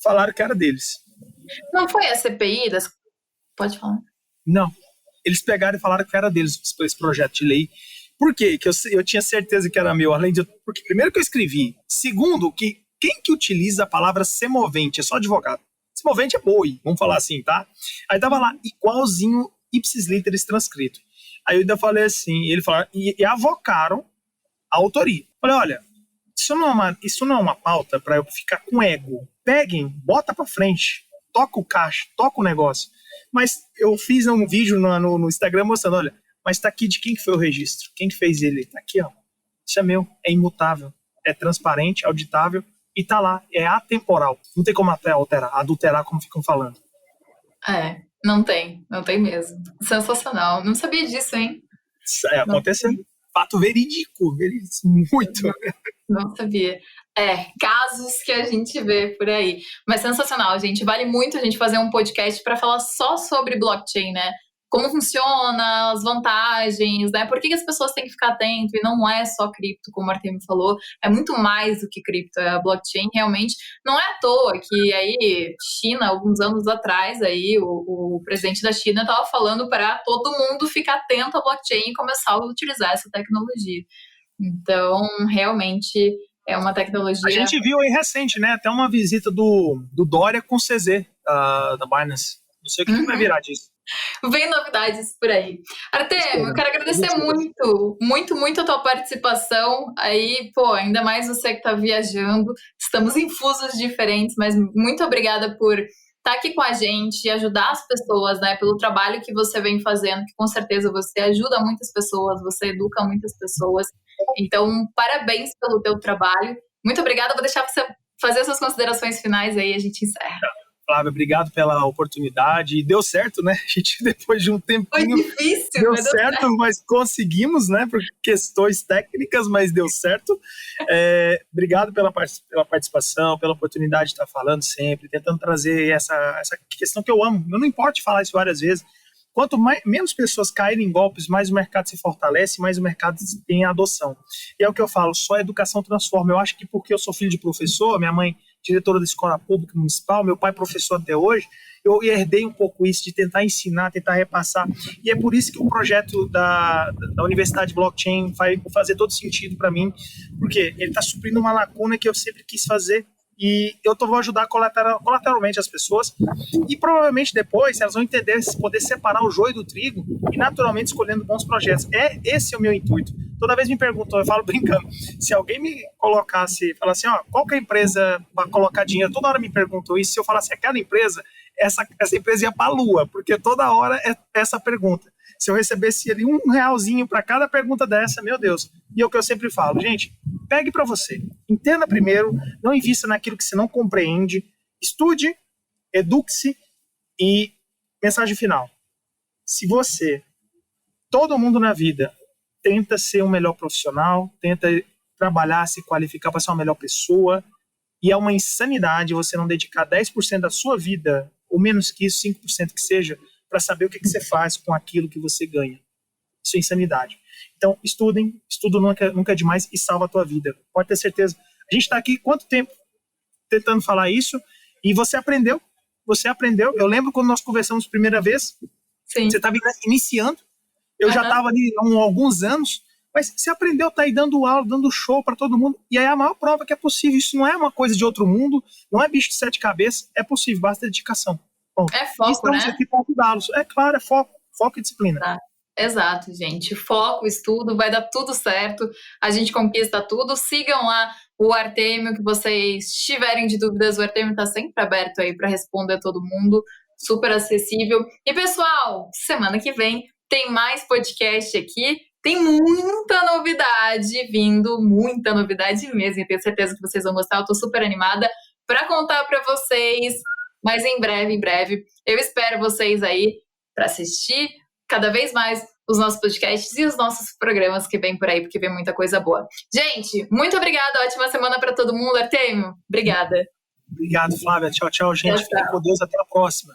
Speaker 2: falaram que era deles.
Speaker 1: Não foi a CPI das... Pode falar.
Speaker 2: Não. Eles pegaram e falaram que era deles esse projeto de lei. Por quê? Que eu tinha certeza que era meu, além de... Porque primeiro que eu escrevi, segundo que quem que utiliza a palavra semovente? É só advogado. Semovente é boi, vamos falar assim, tá? Aí tava lá, igualzinho ipsis literis transcrito. Aí eu ainda falei assim, ele falou, e avocaram a autoria. Falei, olha, isso não é uma pauta para eu ficar com ego. Peguem, bota para frente, toca o caixa, toca o negócio. Mas eu fiz um vídeo no Instagram mostrando, olha, mas tá aqui de quem que foi o registro, quem que fez ele, tá aqui, ó. Isso é meu, é imutável, é transparente, auditável e tá lá, é atemporal. Não tem como até adulterar como ficam falando.
Speaker 1: Não tem mesmo. Sensacional. Não sabia disso, hein?
Speaker 2: Aconteceu. Fato verídico, muito.
Speaker 1: Não sabia. Casos que a gente vê por aí. Mas sensacional, gente. Vale muito a gente fazer um podcast para falar só sobre blockchain, né? Como funciona, as vantagens, né? Por que as pessoas têm que ficar atentas e não é só cripto, como o Artemio falou, é muito mais do que cripto, a blockchain realmente. Não é à toa que aí, China, alguns anos atrás, aí o presidente da China estava falando para todo mundo ficar atento à blockchain e começar a utilizar essa tecnologia. Então, realmente é uma tecnologia...
Speaker 2: A gente viu aí recente, né? Até uma visita do Dória com o CZ, da Binance. Não sei o que vai virar disso.
Speaker 1: Vem novidades por aí. Artemio, eu quero agradecer muito a tua participação. Aí, ainda mais você que está viajando. Estamos em fusos diferentes, mas muito obrigada por estar aqui com a gente e ajudar as pessoas, né? Pelo trabalho que você vem fazendo, que com certeza você ajuda muitas pessoas, você educa muitas pessoas. Então, parabéns pelo teu trabalho. Muito obrigada. Vou deixar você fazer suas considerações finais aí e a gente encerra.
Speaker 2: Flávia, obrigado pela oportunidade. E deu certo, né? A gente, depois de um tempinho...
Speaker 1: Foi difícil,
Speaker 2: deu certo, mas conseguimos, né? Por questões técnicas, mas deu certo. Obrigado pela participação, pela oportunidade de estar falando sempre, tentando trazer essa questão que eu amo. Eu não importa falar isso várias vezes. Quanto menos pessoas caírem em golpes, mais o mercado se fortalece, mais o mercado tem a adoção. E é o que eu falo, só a educação transforma. Eu acho que porque eu sou filho de professor, minha mãe diretora da escola pública municipal, meu pai professor até hoje, eu herdei um pouco isso de tentar ensinar, tentar repassar, e é por isso que o projeto da Universidade Blockchain vai fazer todo sentido para mim, porque ele está suprindo uma lacuna que eu sempre quis fazer, e eu vou ajudar colateralmente as pessoas, e provavelmente depois elas vão entender, poder separar o joio do trigo, e naturalmente escolhendo bons projetos. Esse é o meu intuito. Toda vez me perguntam, eu falo brincando, se alguém me colocasse, falasse, qual que é a empresa para colocar dinheiro, toda hora me perguntam isso, se eu falasse aquela empresa, essa empresa ia para a lua, porque toda hora é essa pergunta. Se eu recebesse ali R$1 para cada pergunta dessa, meu Deus. E é o que eu sempre falo, gente, pegue para você, entenda primeiro, não invista naquilo que você não compreende, estude, eduque-se e mensagem final. Se você, todo mundo na vida, tenta ser um melhor profissional, tenta trabalhar, se qualificar para ser uma melhor pessoa, e é uma insanidade você não dedicar 10% da sua vida, ou menos que isso, 5% que seja, para saber o que você faz com aquilo que você ganha. Isso é insanidade. Então, estudem, estudo nunca é demais e salva a tua vida. Pode ter certeza. A gente está aqui quanto tempo tentando falar isso, e você aprendeu. Eu lembro quando nós conversamos a primeira vez,
Speaker 1: Sim.
Speaker 2: Você estava iniciando, eu já estava ali há alguns anos, mas você aprendeu, tá aí dando aula, dando show para todo mundo, e aí a maior prova que é possível. Isso não é uma coisa de outro mundo, não é bicho de 7 cabeças, é possível, basta dedicação. Bom,
Speaker 1: é foco,
Speaker 2: estamos aqui para ajudá-los. É claro, é foco e disciplina.
Speaker 1: Tá. Exato, gente. Foco, estudo, vai dar tudo certo, a gente conquista tudo. Sigam lá o Artemio, que vocês tiverem de dúvidas, o Artemio está sempre aberto aí para responder a todo mundo, super acessível. E pessoal, semana que vem tem mais podcast aqui, tem muita novidade vindo, muita novidade mesmo, e tenho certeza que vocês vão gostar, eu tô super animada para contar para vocês, mas em breve, eu espero vocês aí para assistir cada vez mais os nossos podcasts e os nossos programas que vem por aí, porque vem muita coisa boa. Gente, muito obrigada, ótima semana para todo mundo. Artemio, obrigada.
Speaker 2: Obrigado, Flávia. Tchau, gente. Fiquem com Deus, até a próxima.